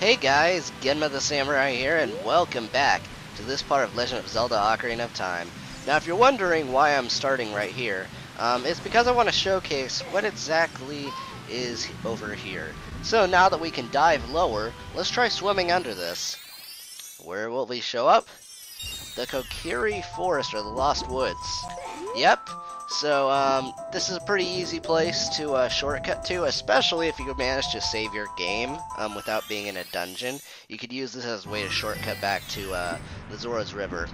Hey guys, GenmaTheSamurai here, and welcome back to this part of Legend of Zelda Ocarina of Time. Now, if you're wondering why I'm starting right here, it's because I want to showcase what exactly is over here. So now that we can dive lower, let's try swimming under this. Where will we show up? The Kokiri Forest, or the Lost Woods. Yep. So, this is a pretty easy place to shortcut to, especially if you manage to save your game without being in a dungeon. You could use this as a way to shortcut back to the Zora's River.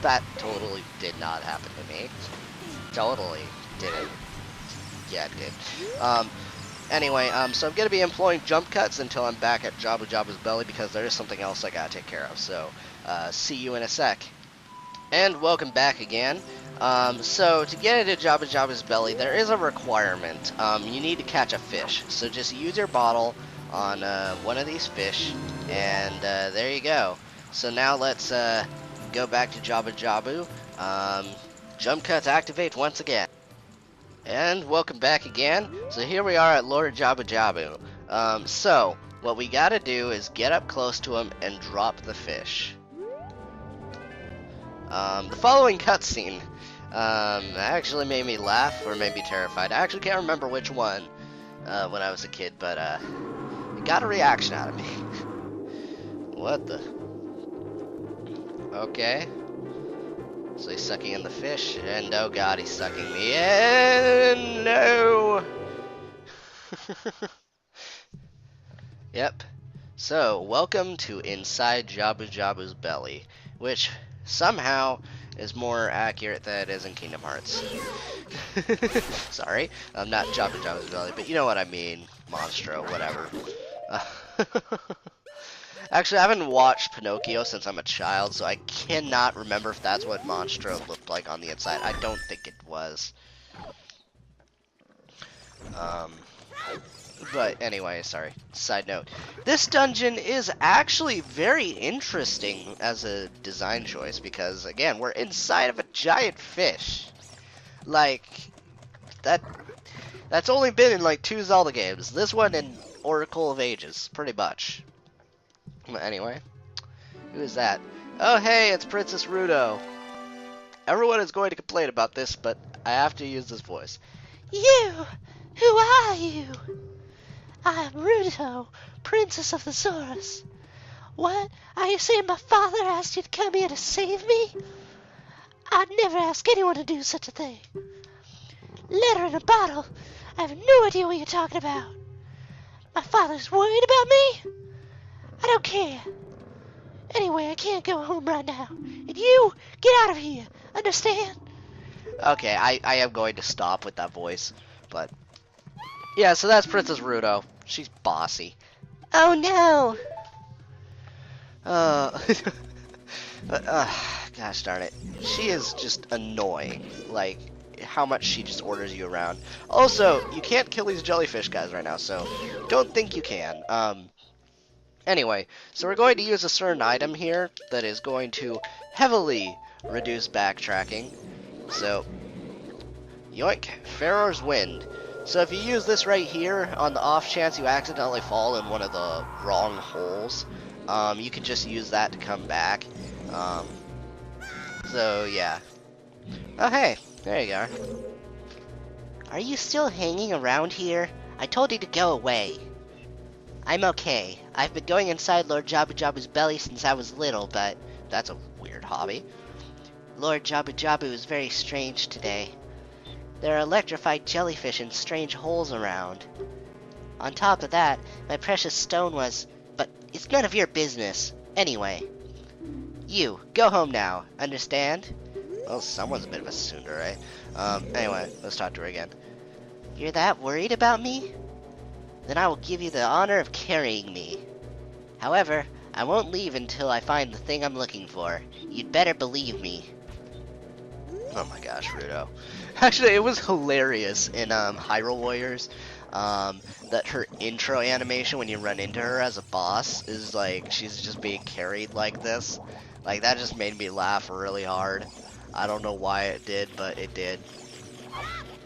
That totally did not happen to me. Totally didn't. Yeah, it did. Anyway, so I'm going to be employing jump cuts until I'm back at Jabu-Jabu's belly because there is something else I got to take care of. So, see you in a sec. And welcome back again. So to get into Jabu-Jabu's belly, there is a requirement. You need to catch a fish. So just use your bottle on one of these fish, and there you go. So now let's go back to Jabu-Jabu. Jump cuts activate once again. And welcome back again. So here we are at Lord Jabu-Jabu. So what we gotta do is get up close to him and drop the fish. The following cutscene actually made me laugh or made me terrified. I actually can't remember which one when I was a kid, but it got a reaction out of me. What the? Okay. So he's sucking in the fish, and oh god, he's sucking me in. No! Yep. So, welcome to inside Jabu-Jabu's belly, which somehow is more accurate than it is in Kingdom Hearts. Sorry, I'm not Jabu-Jabu's belly, but you know what I mean. Monstro, whatever. Actually, I haven't watched Pinocchio since I'm a child, so I cannot remember if that's what Monstro looked like on the inside. I don't think it was. But anyway, sorry. Side note. This dungeon is actually very interesting as a design choice because, again, we're inside of a giant fish. Like, that's only been in like 2 Zelda games. This one in Oracle of Ages, pretty much. But anyway, who is that? Oh, hey, it's Princess Ruto. Everyone is going to complain about this, but I have to use this voice. You! Who are you? I am Ruto, Princess of the Zoras. What? Are you saying my father asked you to come here to save me? I'd never ask anyone to do such a thing. Letter in a bottle? I have no idea what you're talking about. My father's worried about me? I don't care. Anyway, I can't go home right now. And you, get out of here. Understand? Okay, I am going to stop with that voice, but yeah, so that's Princess Ruto. She's bossy. Oh no. Gosh darn it. She is just annoying. Like, how much she just orders you around. Also, you can't kill these jellyfish guys right now, so don't think you can. Anyway, so we're going to use a certain item here that is going to heavily reduce backtracking. So, yoink, Pharaoh's Wind. So if you use this right here, on the off chance you accidentally fall in one of the wrong holes, you can just use that to come back. So yeah. Oh hey, there you are. Are you still hanging around here? I told you to go away. I'm okay. I've been going inside Lord Jabu-Jabu's belly since I was little, but That's a weird hobby. Lord Jabu-Jabu is very strange today. There are electrified jellyfish in strange holes around. On top of that, my precious stone was... But it's none of your business. Anyway. You, go home now. Understand? Well, someone's a bit of a tsundere. Anyway, let's talk to her again. You're that worried about me? Then I will give you the honor of carrying me. However, I won't leave until I find the thing I'm looking for. You'd better believe me. Oh my gosh, Ruto. Actually, it was hilarious in Hyrule Warriors that her intro animation when you run into her as a boss is like she's just being carried like this. Like, that just made me laugh really hard. I don't know why it did, but it did.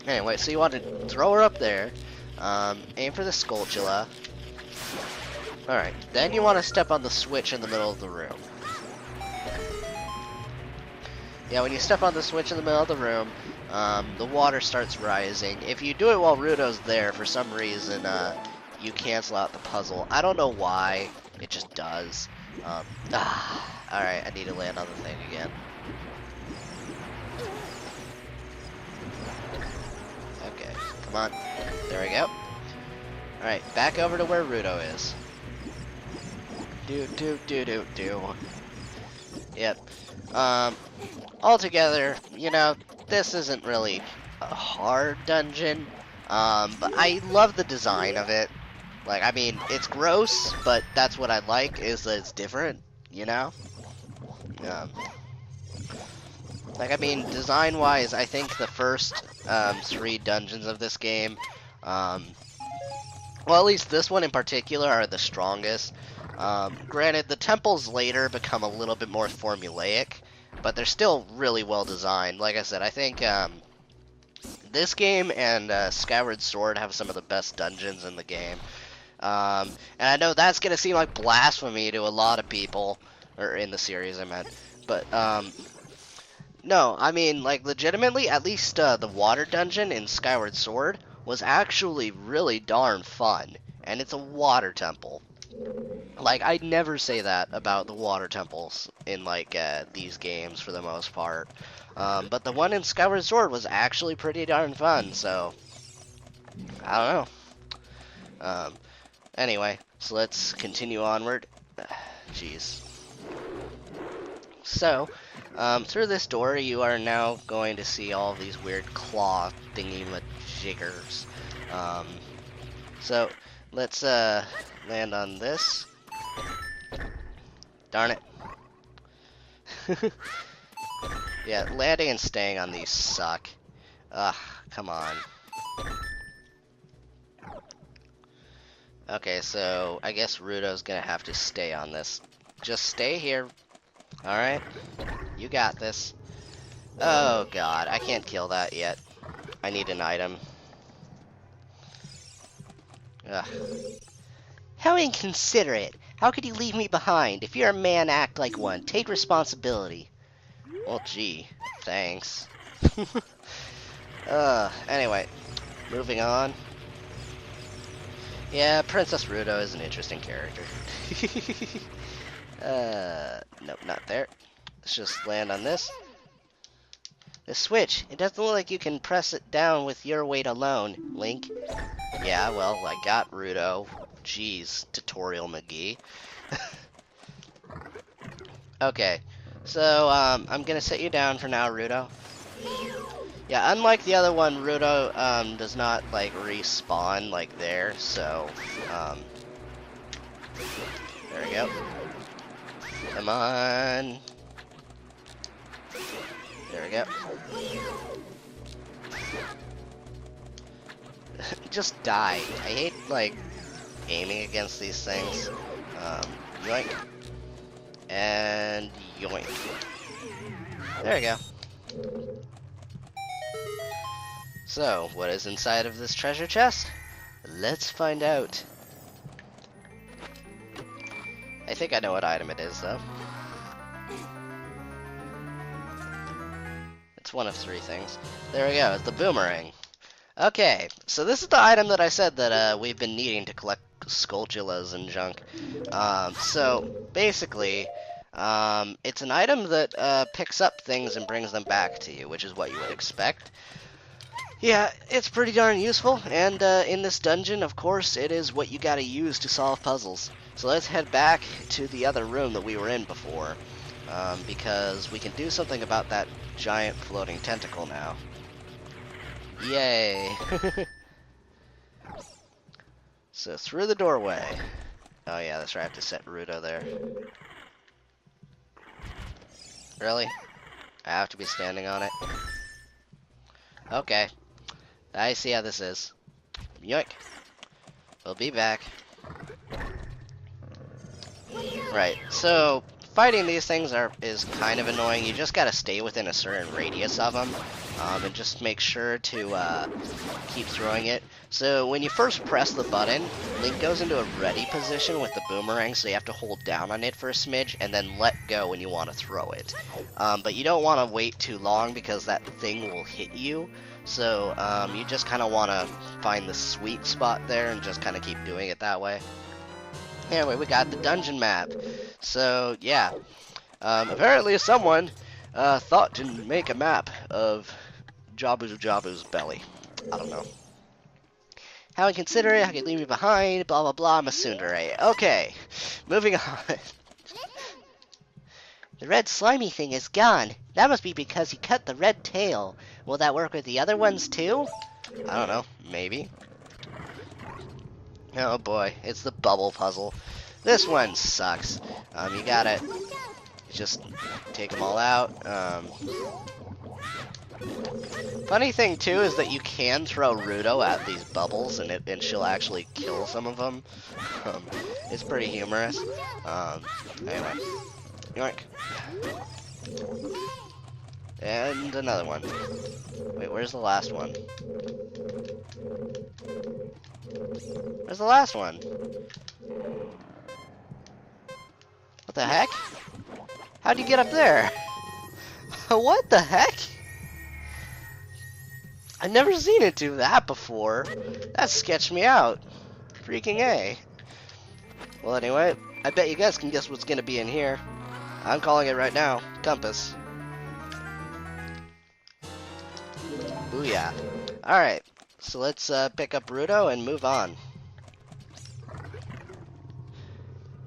Anyway, so you want to throw her up there, aim for the Skulltula, Alright, then you want to step on the switch in the middle of the room. Yeah, when you step on the switch in the middle of the room, the water starts rising. If you do it while Ruto's there, for some reason, you cancel out the puzzle. I don't know why, it just does. Alright, I need to land on the thing again. Okay, come on. There we go. Alright, back over to where Ruto is. Do. Yep. Altogether, you know, this isn't really a hard dungeon, but I love the design of it. Like, I mean, it's gross, but that's what I like, is that it's different, you know? Like, I mean, design-wise, I think the first 3 dungeons of this game, well, at least this one in particular, are the strongest. Granted, the temples later become a little bit more formulaic, but they're still really well designed. Like I said, I think this game and Skyward Sword have some of the best dungeons in the game. And I know that's going to seem like blasphemy to a lot of people, or in the series I meant, but no, I mean, like, legitimately, at least the water dungeon in Skyward Sword was actually really darn fun, and it's a water temple. Like, I'd never say that about the water temples in, like, these games for the most part. But the one in Skyward Sword was actually pretty darn fun, so I don't know. Anyway, so let's continue onward. Jeez. So, through this door, you are now going to see all of these weird claw thingy-majiggers. So, let's, land on this. Darn it. Yeah, landing and staying on these suck. Ugh, come on. Okay, so I guess Ruto's gonna have to stay on this. Just stay here. Alright? You got this. Oh god, I can't kill that yet. I need an item. Ugh. How inconsiderate! How could you leave me behind? If you're a man, act like one. Take responsibility. Well, gee. Thanks. Anyway. Moving on. Yeah, Princess Ruto is an interesting character. Nope, not there. Let's just land on this. The switch. It doesn't look like you can press it down with your weight alone, Link. Yeah, well, I got Ruto. Jeez, Tutorial McGee. Okay, so, I'm gonna set you down for now, Ruto. Yeah, unlike the other one, Ruto, does not, like, respawn, like, there, so, there we go. Come on. There we go. Just die. I hate, like, aiming against these things. Yoink. And yoink. There we go. So, what is inside of this treasure chest? Let's find out. I think I know what item it is, though. It's one of 3 things. There we go, it's the boomerang. Okay, so this is the item that I said that we've been needing to collect Skulltulas and junk. So, basically, it's an item that picks up things and brings them back to you, which is what you would expect. Yeah, it's pretty darn useful, and in this dungeon, of course, it is what you gotta use to solve puzzles. So let's head back to the other room that we were in before, because we can do something about that giant floating tentacle now. Yay! So through the doorway. Oh yeah, that's right, I have to set Ruto there. Really? I have to be standing on it? Okay. I see how this is. Yoink. We'll be back. Right, so fighting these things is kind of annoying. You just gotta stay within a certain radius of them, and just make sure to keep throwing it. So when you first press the button, Link goes into a ready position with the boomerang, so you have to hold down on it for a smidge and then let go when you want to throw it. But you don't want to wait too long because that thing will hit you. So you just kind of want to find the sweet spot there and just kind of keep doing it that way. Anyway, we got the dungeon map. So yeah, apparently someone thought to make a map of Jabu-Jabu's belly. I don't know. How inconsiderate, how could you leave me behind, blah blah blah, I'm a tsundere. Okay, moving on. The red slimy thing is gone. That must be because he cut the red tail. Will that work with the other ones too? I don't know, maybe. Oh boy, it's the bubble puzzle. This one sucks. You gotta just take them all out. Funny thing too is that you can throw Ruto at these bubbles and she'll actually kill some of them. It's pretty humorous. Anyway, yoink. And another one. Wait, where's the last one? Where's the last one? What the heck? How'd you get up there? What the heck? I've never seen it do that before. That sketched me out. Freaking A. Well, anyway, I bet you guys can guess what's gonna be in here. I'm calling it right now. Compass. Booyah. Alright, so let's pick up Ruto and move on.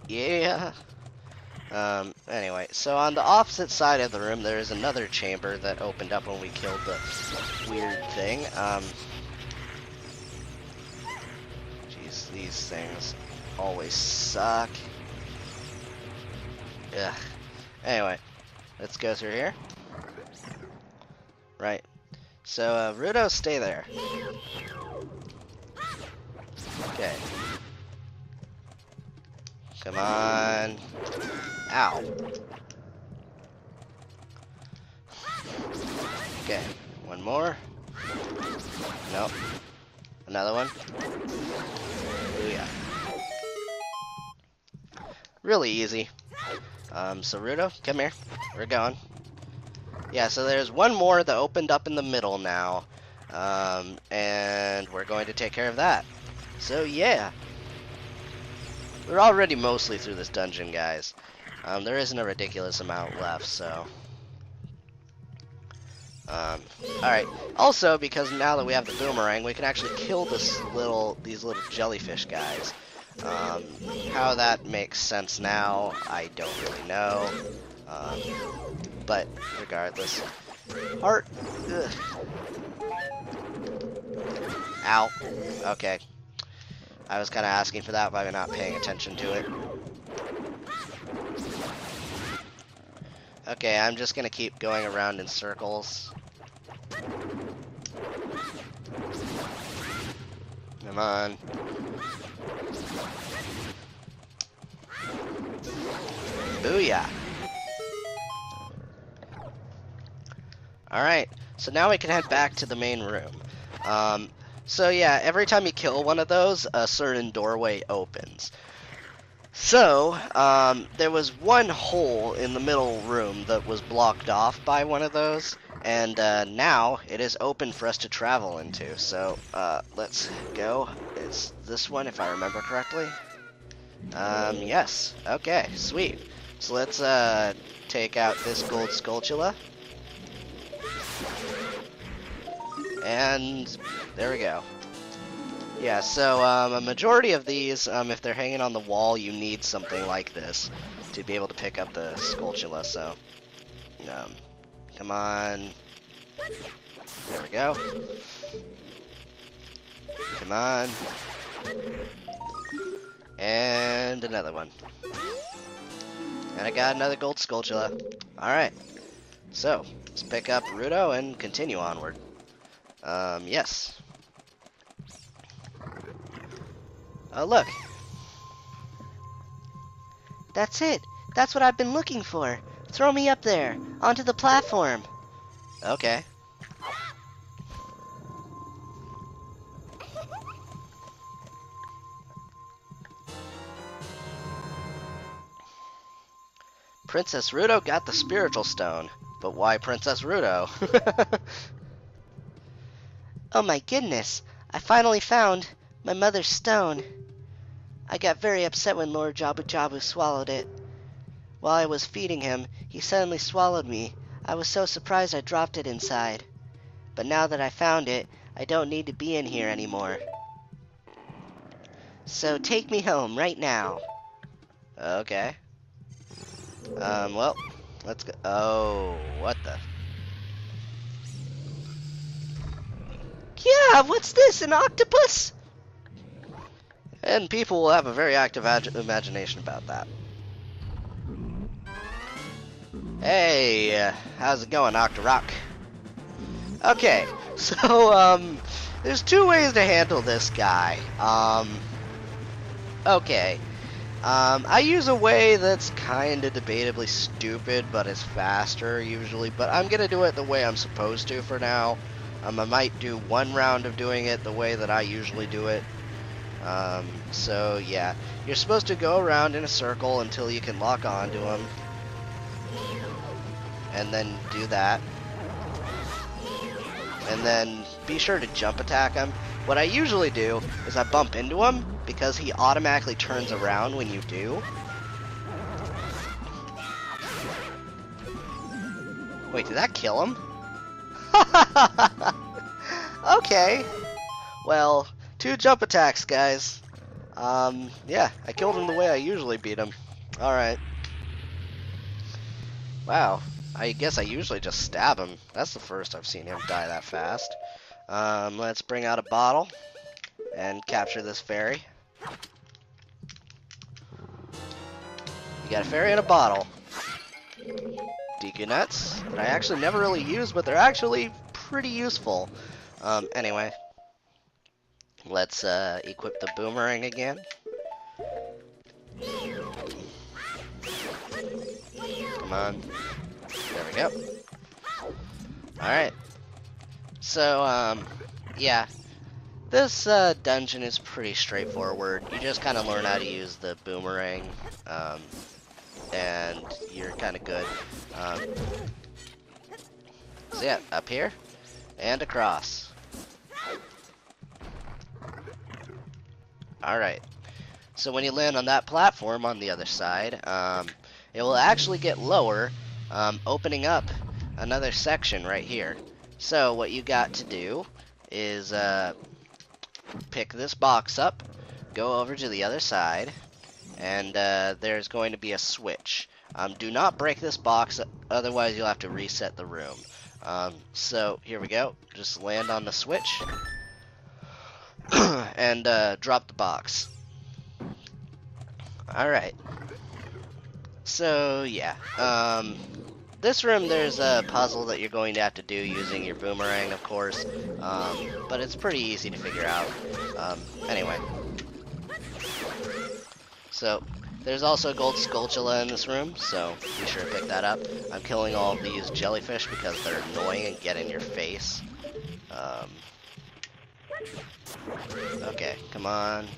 Yeah. Anyway, so on the opposite side of the room, there is another chamber that opened up when we killed the weird thing. Jeez, these things always suck. Ugh. Anyway, let's go through here. Right. So, Ruto, stay there. Okay. Come on. Ow. Okay, one more. Nope. Another one. Booyah. Really easy. So Ruto, come here. We're going. Yeah, so there's one more that opened up in the middle now. And we're going to take care of that. So yeah. We're already mostly through this dungeon, guys. There isn't a ridiculous amount left, so... Alright. Also, because now that we have the boomerang, we can actually kill these little jellyfish guys. How that makes sense now, I don't really know. But, regardless. Heart! Ugh. Ow. Okay. I was kind of asking for that by not paying attention to it. Okay, I'm just gonna keep going around in circles. Come on. Booyah! Alright, so now we can head back to the main room. So yeah, every time you kill one of those, a certain doorway opens. So, there was one hole in the middle room that was blocked off by one of those, and now it is open for us to travel into. So, let's go. It's this one, if I remember correctly. Yes. Okay, sweet. So let's take out this gold sculptula. And there we go. Yeah, so a majority of these, if they're hanging on the wall, you need something like this to be able to pick up the sculptula, so... come on. There we go. Come on. And another one. And I got another gold sculptula. Alright. So, let's pick up Ruto and continue onward. Yes. Oh, look. That's it. That's what I've been looking for. Throw me up there, onto the platform. Okay. Princess Ruto got the spiritual stone. But why Princess Ruto? Oh my goodness, I finally found my mother's stone. I got very upset when Lord Jabu-Jabu swallowed it. While I was feeding him, he suddenly swallowed me. I was so surprised I dropped it inside. But now that I found it, I don't need to be in here anymore. So take me home right now. Okay. Well, let's go. Oh, what the? Yeah, what's this, an octopus? And people will have a very active imagination about that. Hey, how's it going, Octorock? Okay, so, there's two ways to handle this guy. Okay. I use a way that's kinda debatably stupid, but is faster, usually, but I'm gonna do it the way I'm supposed to for now. I might do one round of doing it the way that I usually do it. So yeah, you're supposed to go around in a circle until you can lock onto him. And then do that. And then be sure to jump attack him. What I usually do is I bump into him because he automatically turns around when you do. Wait, did that kill him? Okay. Well, 2 jump attacks, guys. Yeah, I killed him the way I usually beat him. Alright. Wow. I guess I usually just stab him. That's the first I've seen him die that fast. Let's bring out a bottle and capture this fairy. You got a fairy in a bottle. DQ nuts that I actually never really use, but they're actually pretty useful. Anyway, let's equip the boomerang again. Come on. There we go. Alright. So, yeah. This dungeon is pretty straightforward. You just kind of learn how to use the boomerang, and you're kind of good. So yeah, up here, and across. Alright. So when you land on that platform on the other side, it will actually get lower, opening up another section right here. So what you got to do is pick this box up, go over to the other side, and there's going to be a switch. Do not break this box, otherwise you'll have to reset the room. So here we go. Just land on the switch and drop the box. Alright. So yeah, this room there's a puzzle that you're going to have to do using your boomerang, of course, but it's pretty easy to figure out. Anyway, so there's also a gold Skulltula in this room, so be sure to pick that up. I'm killing all of these jellyfish because they're annoying and get in your face. Okay, come on.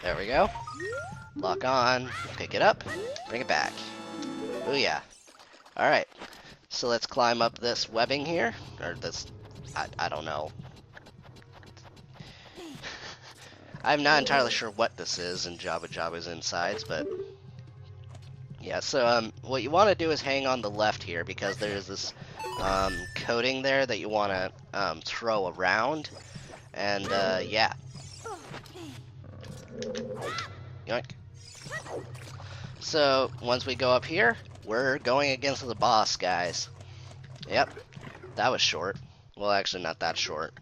There we go. Lock on, pick it up, bring it back. Booyah. Alright, so let's climb up this webbing here, or this, I don't know. I'm not entirely sure what this is in Jabu-Jabu's insides, but yeah, so what you want to do is hang on the left here, because there's this coating there that you want to throw around, and yeah. Yoink. So, once we go up here, we're going against the boss, guys. Yep, that was short. Well, actually, not that short.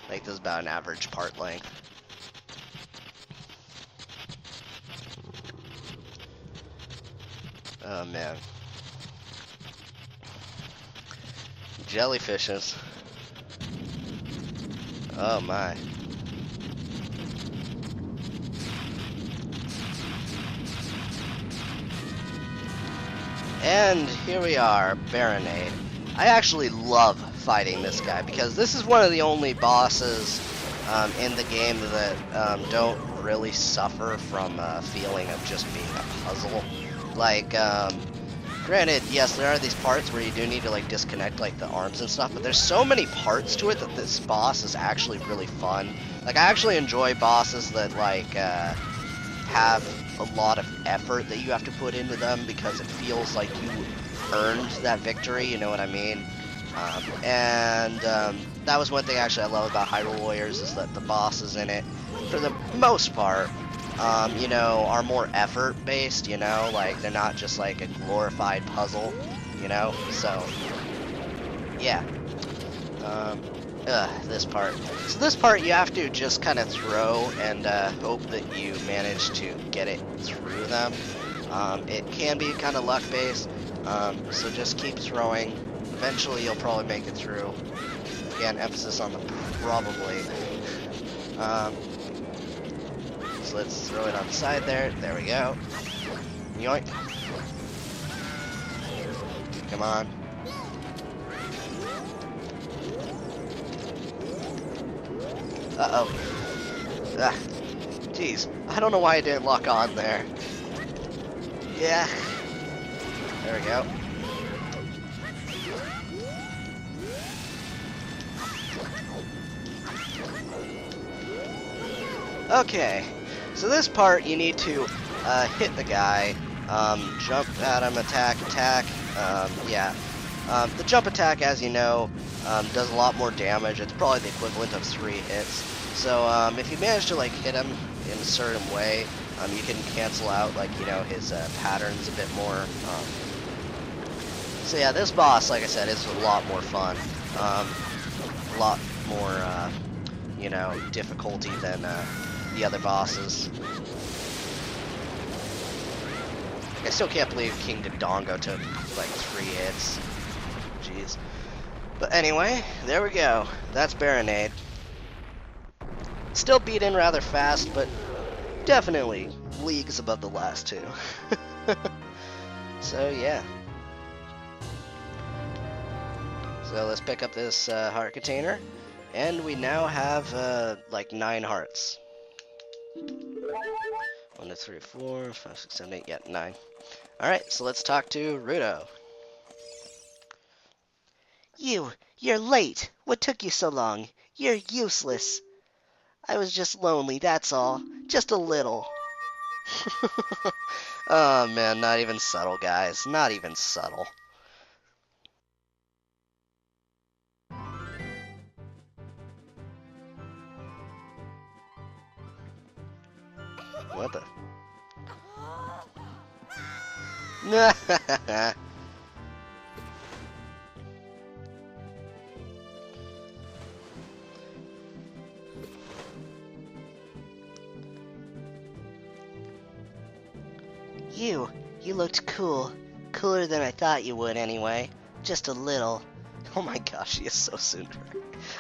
I think this is about an average part length. Oh, man. Jellyfishes. Oh, my. And here we are, Baronade. I actually love fighting this guy because this is one of the only bosses in the game that don't really suffer from a feeling of just being a puzzle. Like, granted, yes, there are these parts where you do need to like disconnect like the arms and stuff, but there's so many parts to it that this boss is actually really fun. Like, I actually enjoy bosses that like have a lot of effort that you have to put into them because it feels like you earned that victory, you know what I mean? That was one thing actually I love about Hyrule Warriors, is that the bosses in it, for the most part, you know, are more effort-based, you know? Like, they're not just like a glorified puzzle, you know? So, yeah. This part. So this part you have to just kind of throw and hope that you manage to get it through them. It can be kind of luck-based, so just keep throwing. Eventually you'll probably make it through. Again, emphasis on the probably. So let's throw it on the side there. There we go. Yoink. Come on. Uh-oh. Ah. Jeez. I don't know why it didn't lock on there. Yeah. There we go. Okay. So this part you need to hit the guy, jump at him, attack. Yeah. The jump attack, as you know, does a lot more damage. It's probably the equivalent of 3 hits. So if you manage to like hit him in a certain way, you can cancel out like, you know, his patterns a bit more. So yeah, this boss, like I said, is a lot more fun. A lot more, you know, difficulty than the other bosses. I still can't believe King Dodongo took like 3 hits. Jeez. But anyway, there we go. That's Baronade. Still beat in rather fast, but definitely leagues above the last 2. So yeah. So let's pick up this heart container, and we now have like 9 hearts. 1, 2, 3, 4, 5, 6, 7, 8, yeah, 9. Alright, so let's talk to Ruto. You're late. What took you so long? You're useless. I was just lonely, that's all. Just a little. Oh man, not even subtle, guys. Not even subtle. What the? You looked cool. Cooler than I thought you would, anyway. Just a little. Oh my gosh, he is so tsundere.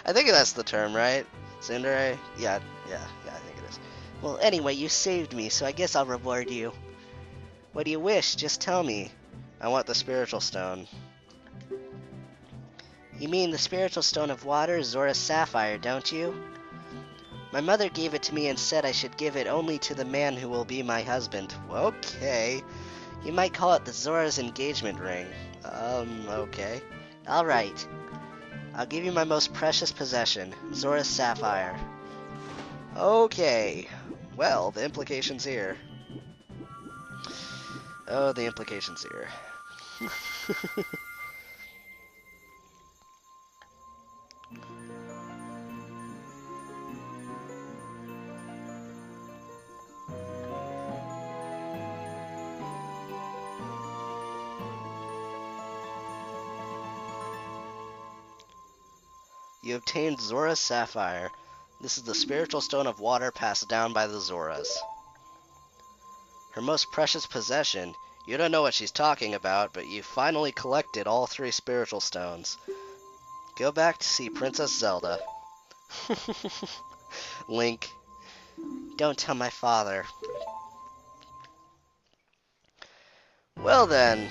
I think that's the term, right? Tsundere? Yeah, I think it is. Well, anyway, you saved me, so I guess I'll reward you. What do you wish? Just tell me. I want the spiritual stone. You mean the spiritual stone of water, Zora's Sapphire, don't you? My mother gave it to me and said I should give it only to the man who will be my husband. Okay. You might call it the Zora's engagement ring. Okay. Alright. I'll give you my most precious possession, Zora's Sapphire. Okay. Well, the implications here. Oh, the implications here. You obtained Zora's Sapphire. This is the spiritual stone of water passed down by the Zoras. Her most precious possession. You don't know what she's talking about, but you finally collected all 3 spiritual stones. Go back to see Princess Zelda. Link. Don't tell my father. Well then.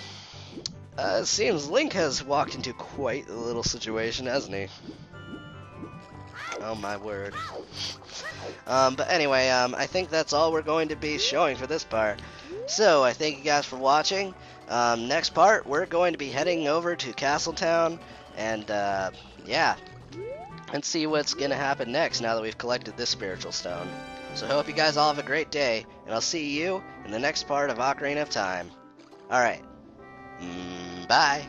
It seems Link has walked into quite a little situation, hasn't he? Oh my word. But anyway, I think that's all we're going to be showing for this part. So, I thank you guys for watching. Next part, we're going to be heading over to Castletown, and, yeah, and see what's going to happen next now that we've collected this spiritual stone. So I hope you guys all have a great day, and I'll see you in the next part of Ocarina of Time. Alright, bye.